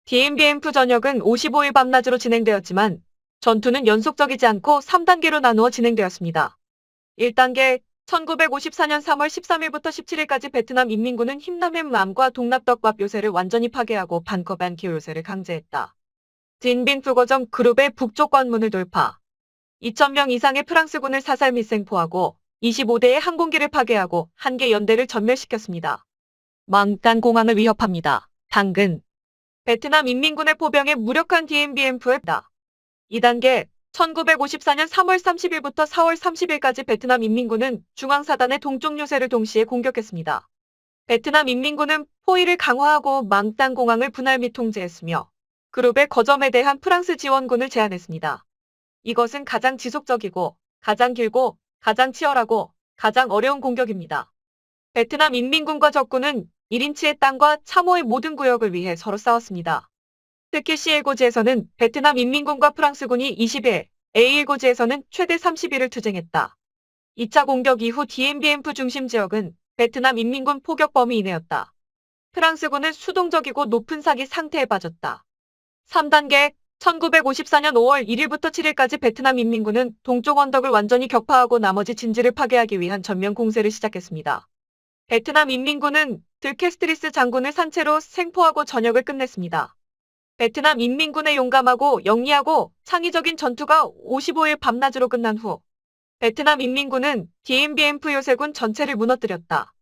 DMBF 전역은 55일 밤낮으로 진행되었지만 전투는 연속적이지 않고 3단계로 나누어 진행되었습니다. 1단계 1954년 3월 13일부터 17일까지 베트남 인민군은 힘남햄남과 동납덕밥 요새를 완전히 파괴하고 반커반키오 요새를 강제했다. 딘빈 프거점 그룹의 북쪽 관문을 돌파. 2,000명 이상의 프랑스군을 사살 및 생포하고 25대의 항공기를 파괴하고 한 개 연대를 전멸시켰습니다. 망단 공항을 위협합니다. 당근. 베트남 인민군의 포병에 무력한 DMBMF다. 2단계 1954년 3월 30일부터 4월 30일까지 베트남 인민군은 중앙사단의 동쪽 요새를 동시에 공격했습니다. 베트남 인민군은 포위를 강화하고 망단 공항을 분할 및 통제했으며 그룹의 거점에 대한 프랑스 지원군을 제안했습니다. 이것은 가장 지속적이고 가장 길고 가장 치열하고 가장 어려운 공격입니다. 베트남 인민군과 적군은 1인치의 땅과 참호의 모든 구역을 위해 서로 싸웠습니다. 특히 C1고지에서는 베트남 인민군과 프랑스군이 20일, A1고지에서는 최대 30일을 투쟁했다. 2차 공격 이후 DMBF 중심 지역은 베트남 인민군 포격 범위 이내였다. 프랑스군은 수동적이고 높은 사기 상태에 빠졌다. 3단계 1954년 5월 1일부터 7일까지 베트남 인민군은 동쪽 언덕을 완전히 격파하고 나머지 진지를 파괴하기 위한 전면 공세를 시작했습니다. 베트남 인민군은 들캐스트리스 장군을 산채로 생포하고 전역을 끝냈습니다. 베트남 인민군의 용감하고 영리하고 창의적인 전투가 55일 밤낮으로 끝난 후 베트남 인민군은 DMBF 요새군 전체를 무너뜨렸다.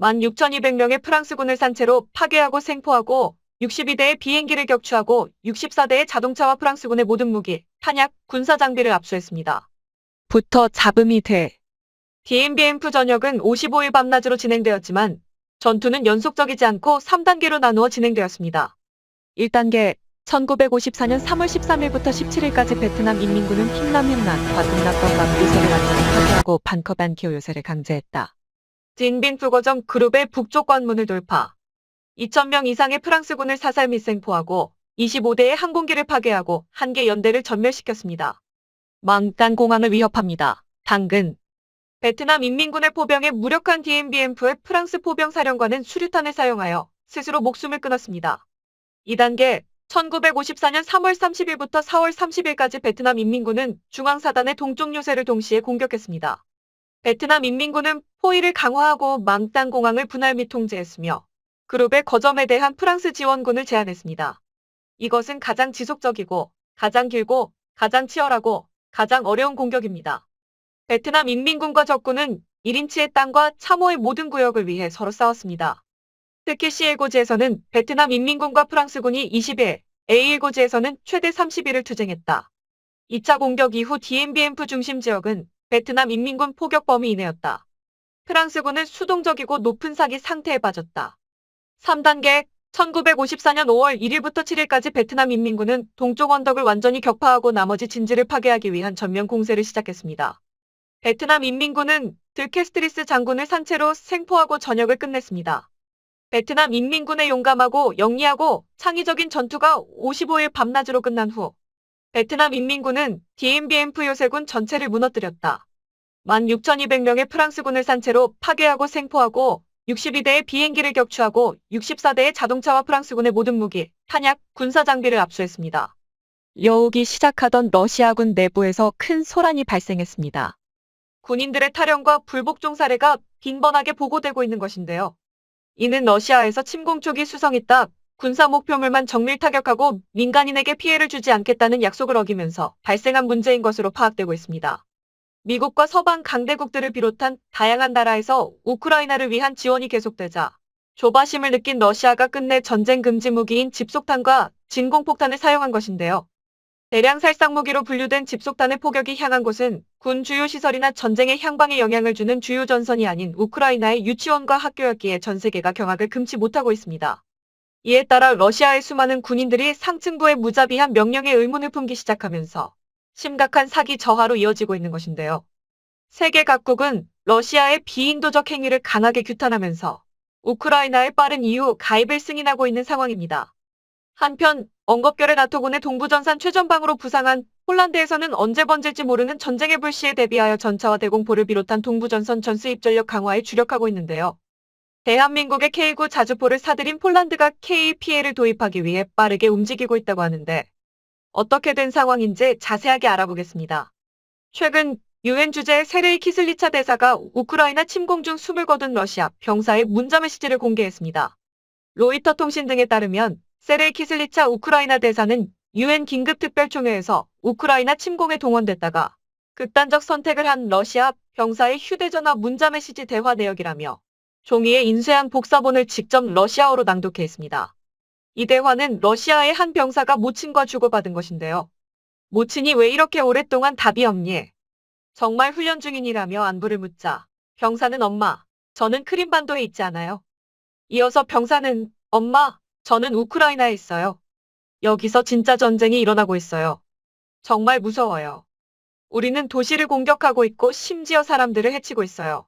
16,200명의 프랑스군을 산채로 파괴하고 생포하고 62대의 비행기를 격추하고 64대의 자동차와 프랑스군의 모든 무기, 탄약, 군사 장비를 압수했습니다. 부터 잡음이 돼. DMBF 전역은 55일 밤낮으로 진행되었지만 전투는 연속적이지 않고 3단계로 나누어 진행되었습니다. 1단계 1954년 3월 13일부터 17일까지 베트남 인민군은 힘남햄남과 동납덕밥 요새를 완전히 파괴하고 반커반키오 요새를 강제했다. 딘빈 프거점 그룹의 북쪽 관문을 돌파. 2,000명 이상의 프랑스군을 사살 및 생포하고 25대의 항공기를 파괴하고 한 개 연대를 전멸시켰습니다. 망단 공항을 위협합니다. 당근. 베트남 인민군의 포병에 무력한 DMBF의 프랑스 포병 사령관은 수류탄을 사용하여 스스로 목숨을 끊었습니다. 2단계 1954년 3월 30일부터 4월 30일까지 베트남 인민군은 중앙사단의 동쪽 요새를 동시에 공격했습니다. 베트남 인민군은 포위를 강화하고 망단 공항을 분할 및 통제했으며 그룹의 거점에 대한 프랑스 지원군을 제안했습니다. 이것은 가장 지속적이고 가장 길고 가장 치열하고 가장 어려운 공격입니다. 베트남 인민군과 적군은 1인치의 땅과 참호의 모든 구역을 위해 서로 싸웠습니다. 특히 C1고지에서는 베트남 인민군과 프랑스군이 20일, A1고지에서는 최대 30일을 투쟁했다. 2차 공격 이후 DMBF 중심 지역은 베트남 인민군 포격 범위 이내였다. 프랑스군은 수동적이고 높은 사기 상태에 빠졌다. 3단계 1954년 5월 1일부터 7일까지 베트남 인민군은 동쪽 언덕을 완전히 격파하고 나머지 진지를 파괴하기 위한 전면 공세를 시작했습니다. 베트남 인민군은 들캐스트리스 장군을 산채로 생포하고 전역을 끝냈습니다. 베트남 인민군의 용감하고 영리하고 창의적인 전투가 55일 밤낮으로 끝난 후 베트남 인민군은 DMBF 요새군 전체를 무너뜨렸다. 16,200명의 프랑스군을 산채로 파괴하고 생포하고 62대의 비행기를 격추하고 64대의 자동차와 프랑스군의 모든 무기, 탄약, 군사 장비를 압수했습니다. 여우기 시작하던 러시아군 내부에서 큰 소란이 발생했습니다. 군인들의 탈영과 불복종 사례가 빈번하게 보고되고 있는 것인데요. 이는 러시아에서 침공 초기 수성이 딱 군사 목표물만 정밀 타격하고 민간인에게 피해를 주지 않겠다는 약속을 어기면서 발생한 문제인 것으로 파악되고 있습니다. 미국과 서방 강대국들을 비롯한 다양한 나라에서 우크라이나를 위한 지원이 계속되자 조바심을 느낀 러시아가 끝내 전쟁 금지 무기인 집속탄과 진공폭탄을 사용한 것인데요. 대량 살상 무기로 분류된 집속탄의 포격이 향한 곳은 군 주요 시설이나 전쟁의 향방에 영향을 주는 주요 전선이 아닌 우크라이나의 유치원과 학교였기에 전 세계가 경악을 금치 못하고 있습니다. 이에 따라 러시아의 수많은 군인들이 상층부의 무자비한 명령에 의문을 품기 시작하면서 심각한 사기 저하로 이어지고 있는 것인데요. 세계 각국은 러시아의 비인도적 행위를 강하게 규탄하면서 우크라이나의 빠른 이후 가입을 승인하고 있는 상황입니다. 한편 엉겁결의 나토군의 동부전산 최전방으로 부상한 폴란드에서는 언제 번질지 모르는 전쟁의 불시에 대비하여 전차와 대공포를 비롯한 동부전선 전수입 전력 강화에 주력하고 있는데요. 대한민국의 K9 자주포를 사들인 폴란드가 KPA를 도입하기 위해 빠르게 움직이고 있다고 하는데 어떻게 된 상황인지 자세하게 알아보겠습니다. 최근 유엔 주재의 세르이 키슬리차 대사가 우크라이나 침공 중 숨을 거둔 러시아 병사의 문자 메시지를 공개했습니다. 로이터 통신 등에 따르면 세르이 키슬리차 우크라이나 대사는 유엔 긴급특별총회에서 우크라이나 침공에 동원됐다가 극단적 선택을 한 러시아 병사의 휴대전화 문자 메시지 대화 내역이라며 종이에 인쇄한 복사본을 직접 러시아어로 낭독해 있습니다. 이 대화는 러시아의 한 병사가 모친과 주고받은 것인데요. 모친이 왜 이렇게 오랫동안 답이 없니? 정말 훈련 중인이라며 안부를 묻자 병사는 엄마, 저는 크림반도에 있지 않아요. 이어서 병사는 엄마, 저는 우크라이나에 있어요. 여기서 진짜 전쟁이 일어나고 있어요. 정말 무서워요. 우리는 도시를 공격하고 있고 심지어 사람들을 해치고 있어요.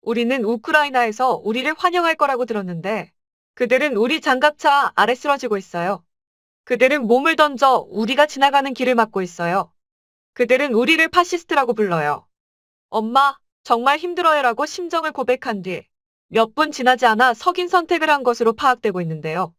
우리는 우크라이나에서 우리를 환영할 거라고 들었는데 그들은 우리 장갑차 아래 쓰러지고 있어요. 그들은 몸을 던져 우리가 지나가는 길을 막고 있어요. 그들은 우리를 파시스트라고 불러요. 엄마, 정말 힘들어요라고 심정을 고백한 뒤 몇 분 지나지 않아 석인 선택을 한 것으로 파악되고 있는데요.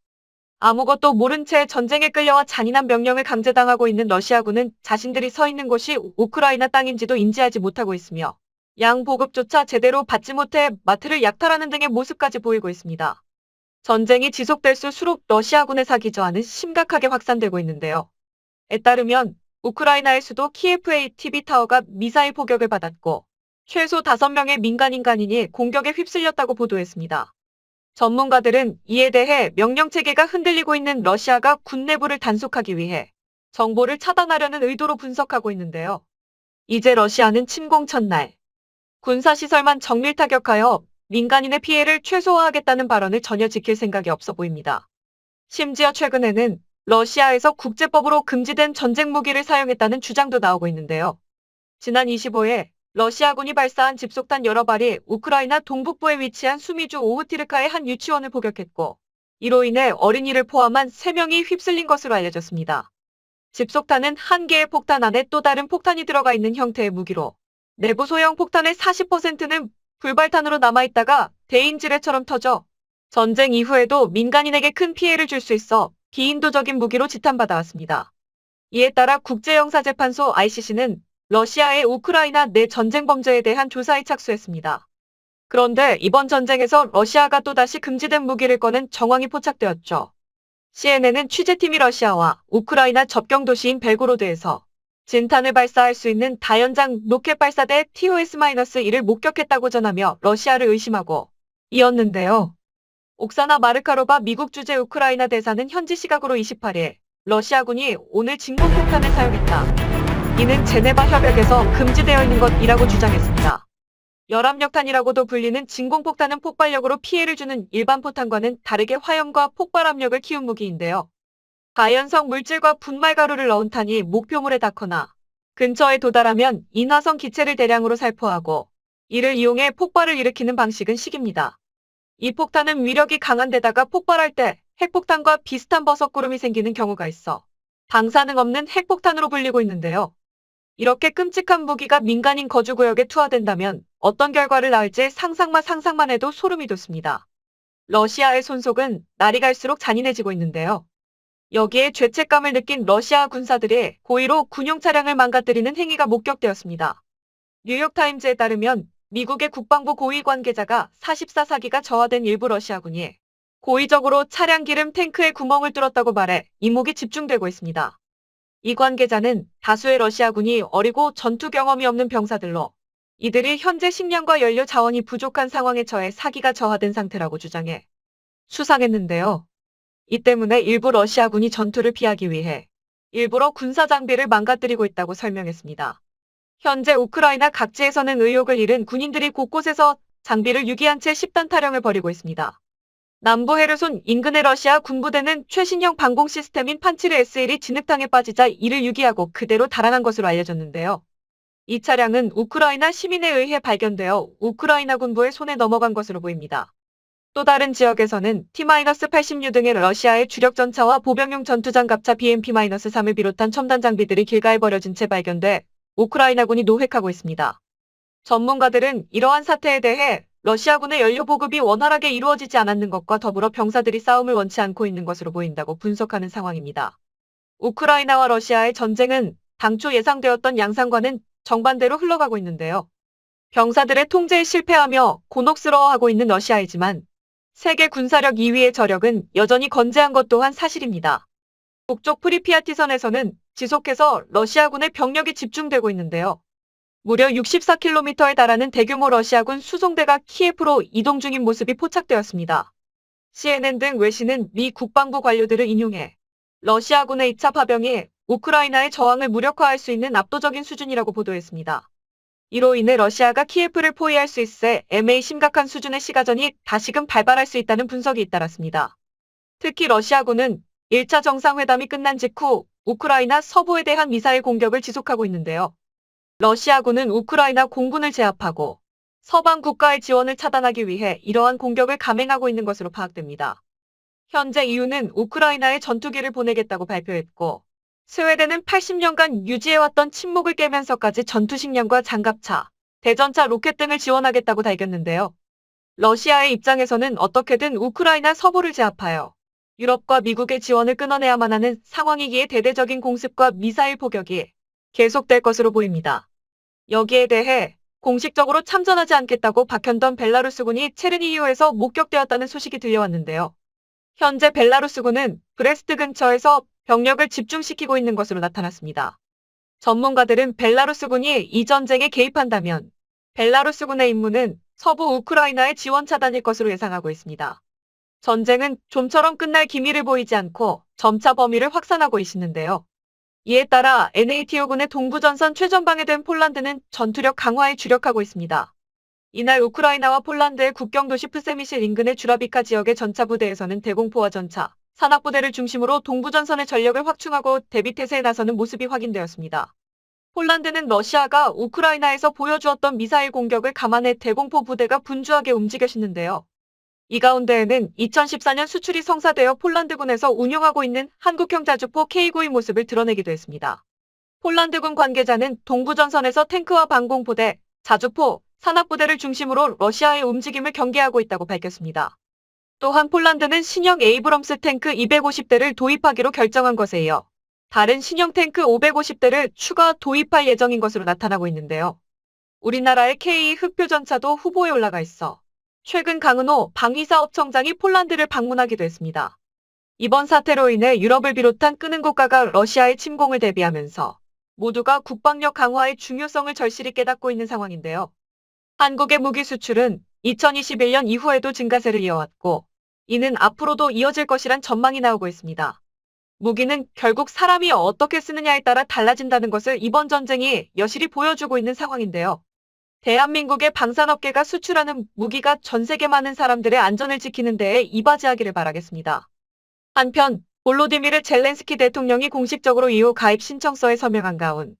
아무것도 모른 채 전쟁에 끌려와 잔인한 명령을 강제당하고 있는 러시아군은 자신들이 서 있는 곳이 우크라이나 땅인지도 인지하지 못하고 있으며 양 보급조차 제대로 받지 못해 마트를 약탈하는 등의 모습까지 보이고 있습니다. 전쟁이 지속될수록 러시아군의 사기 저하는 심각하게 확산되고 있는데요. 에 따르면 우크라이나의 수도 키예프의 TV타워가 미사일 포격을 받았고 최소 5명의 민간인간이 공격에 휩쓸렸다고 보도했습니다. 전문가들은 이에 대해 명령체계가 흔들리고 있는 러시아가 군 내부를 단속하기 위해 정보를 차단하려는 의도로 분석하고 있는데요. 이제 러시아는 침공 첫날 군사시설만 정밀 타격하여 민간인의 피해를 최소화하겠다는 발언을 전혀 지킬 생각이 없어 보입니다. 심지어 최근에는 러시아에서 국제법으로 금지된 전쟁 무기를 사용했다는 주장도 나오고 있는데요. 지난 25일 러시아군이 발사한 집속탄 여러 발이 우크라이나 동북부에 위치한 수미주 오흐티르카의 한 유치원을 포격했고 이로 인해 어린이를 포함한 3명이 휩쓸린 것으로 알려졌습니다. 집속탄은 한 개의 폭탄 안에 또 다른 폭탄이 들어가 있는 형태의 무기로 내부 소형 폭탄의 40%는 불발탄으로 남아있다가 대인지뢰처럼 터져 전쟁 이후에도 민간인에게 큰 피해를 줄 수 있어 비인도적인 무기로 지탄받아왔습니다. 이에 따라 국제형사재판소 ICC는 러시아의 우크라이나 내 전쟁 범죄에 대한 조사에 착수했습니다. 그런데 이번 전쟁에서 러시아가 또다시 금지된 무기를 꺼낸 정황이 포착되었죠. CNN은 취재팀이 러시아와 우크라이나 접경 도시인 벨고로드에서 진탄을 발사할 수 있는 다연장 로켓 발사대 TOS-1을 목격했다고 전하며 러시아를 의심하고 이었는데요. 옥사나 마르카로바 미국 주재 우크라이나 대사는 현지 시각으로 28일 러시아군이 오늘 진공폭탄을 사용했다. 이는 제네바 협약에서 금지되어 있는 것이라고 주장했습니다. 열압력탄이라고도 불리는 진공폭탄은 폭발력으로 피해를 주는 일반 포탄과는 다르게 화염과 폭발 압력을 키운 무기인데요. 가연성 물질과 분말가루를 넣은 탄이 목표물에 닿거나 근처에 도달하면 인화성 기체를 대량으로 살포하고 이를 이용해 폭발을 일으키는 방식은 식입니다. 이 폭탄은 위력이 강한 데다가 폭발할 때 핵폭탄과 비슷한 버섯구름이 생기는 경우가 있어 방사능 없는 핵폭탄으로 불리고 있는데요. 이렇게 끔찍한 무기가 민간인 거주구역에 투하된다면 어떤 결과를 낳을지 상상만 해도 소름이 돋습니다. 러시아의 손속은 날이 갈수록 잔인해지고 있는데요. 여기에 죄책감을 느낀 러시아 군사들이 고의로 군용 차량을 망가뜨리는 행위가 목격되었습니다. 뉴욕타임즈에 따르면 미국의 국방부 고위 관계자가 44사기가 저하된 일부 러시아군이 고의적으로 차량 기름 탱크에 구멍을 뚫었다고 말해 이목이 집중되고 있습니다. 이 관계자는 다수의 러시아군이 어리고 전투 경험이 없는 병사들로 이들이 현재 식량과 연료 자원이 부족한 상황에 처해 사기가 저하된 상태라고 주장해 수상했는데요. 이 때문에 일부 러시아군이 전투를 피하기 위해 일부러 군사 장비를 망가뜨리고 있다고 설명했습니다. 현재 우크라이나 각지에서는 의욕을 잃은 군인들이 곳곳에서 장비를 유기한 채 집단 타령을 벌이고 있습니다. 남부 헤르손 인근의 러시아 군부대는 최신형 방공 시스템인 판치르 S1이 진흙탕에 빠지자 이를 유기하고 그대로 달아난 것으로 알려졌는데요. 이 차량은 우크라이나 시민에 의해 발견되어 우크라이나 군부의 손에 넘어간 것으로 보입니다. 또 다른 지역에서는 T-86 등의 러시아의 주력 전차와 보병용 전투장갑차 BMP-3을 비롯한 첨단 장비들이 길가에 버려진 채 발견돼 우크라이나군이 노획하고 있습니다. 전문가들은 이러한 사태에 대해 러시아군의 연료 보급이 원활하게 이루어지지 않았는 것과 더불어 병사들이 싸움을 원치 않고 있는 것으로 보인다고 분석하는 상황입니다. 우크라이나와 러시아의 전쟁은 당초 예상되었던 양상과는 정반대로 흘러가고 있는데요. 병사들의 통제에 실패하며 곤혹스러워하고 있는 러시아이지만 세계 군사력 2위의 저력은 여전히 건재한 것 또한 사실입니다. 북쪽 프리피아티선에서는 지속해서 러시아군의 병력이 집중되고 있는데요. 무려 64km에 달하는 대규모 러시아군 수송대가 키예프로 이동 중인 모습이 포착되었습니다. CNN 등 외신은 미 국방부 관료들을 인용해 러시아군의 2차 파병이 우크라이나의 저항을 무력화할 수 있는 압도적인 수준이라고 보도했습니다. 이로 인해 러시아가 키예프를 포위할 수 있어 매우 심각한 수준의 시가전이 다시금 발발할 수 있다는 분석이 잇따랐습니다. 특히 러시아군은 1차 정상회담이 끝난 직후 우크라이나 서부에 대한 미사일 공격을 지속하고 있는데요. 러시아군은 우크라이나 공군을 제압하고 서방 국가의 지원을 차단하기 위해 이러한 공격을 감행하고 있는 것으로 파악됩니다. 현재 EU는 우크라이나에 전투기를 보내겠다고 발표했고 스웨덴은 80년간 유지해왔던 침묵을 깨면서까지 전투식량과 장갑차, 대전차 로켓 등을 지원하겠다고 달겼는데요. 러시아의 입장에서는 어떻게든 우크라이나 서부를 제압하여 유럽과 미국의 지원을 끊어내야만 하는 상황이기에 대대적인 공습과 미사일 포격이 계속될 것으로 보입니다. 여기에 대해 공식적으로 참전하지 않겠다고 박현던 벨라루스군이 체르니히우에서 목격되었다는 소식이 들려왔는데요. 현재 벨라루스군은 브레스트 근처에서 병력을 집중시키고 있는 것으로 나타났습니다. 전문가들은 벨라루스군이 이 전쟁에 개입한다면 벨라루스군의 임무는 서부 우크라이나의 지원 차단일 것으로 예상하고 있습니다. 전쟁은 좀처럼 끝날 기미를 보이지 않고 점차 범위를 확산하고 있는데요. 이에 따라 NATO군의 동부전선 최전방에 된 폴란드는 전투력 강화에 주력하고 있습니다. 이날 우크라이나와 폴란드의 국경도시 프세미실 인근의 주라비카 지역의 전차부대에서는 대공포와 전차, 산악부대를 중심으로 동부전선의 전력을 확충하고 대비태세에 나서는 모습이 확인되었습니다. 폴란드는 러시아가 우크라이나에서 보여주었던 미사일 공격을 감안해 대공포 부대가 분주하게 움직여시는데요. 이 가운데에는 2014년 수출이 성사되어 폴란드군에서 운용하고 있는 한국형 자주포 K9의 모습을 드러내기도 했습니다. 폴란드군 관계자는 동부전선에서 탱크와 방공포대, 자주포, 산악부대를 중심으로 러시아의 움직임을 경계하고 있다고 밝혔습니다. 또한 폴란드는 신형 에이브럼스 탱크 250대를 도입하기로 결정한 것에 이어 다른 신형 탱크 550대를 추가 도입할 예정인 것으로 나타나고 있는데요. 우리나라의 K 흑표전차도 후보에 올라가 있어 최근 강은호 방위사업청장이 폴란드를 방문하기도 했습니다. 이번 사태로 인해 유럽을 비롯한 끄는 국가가 러시아의 침공을 대비하면서 모두가 국방력 강화의 중요성을 절실히 깨닫고 있는 상황인데요. 한국의 무기 수출은 2021년 이후에도 증가세를 이어왔고 이는 앞으로도 이어질 것이란 전망이 나오고 있습니다. 무기는 결국 사람이 어떻게 쓰느냐에 따라 달라진다는 것을 이번 전쟁이 여실히 보여주고 있는 상황인데요. 대한민국의 방산업계가 수출하는 무기가 전 세계 많은 사람들의 안전을 지키는 데에 이바지하기를 바라겠습니다. 한편 볼로디미르 젤렌스키 대통령이 공식적으로 EU 가입 신청서에 서명한 가운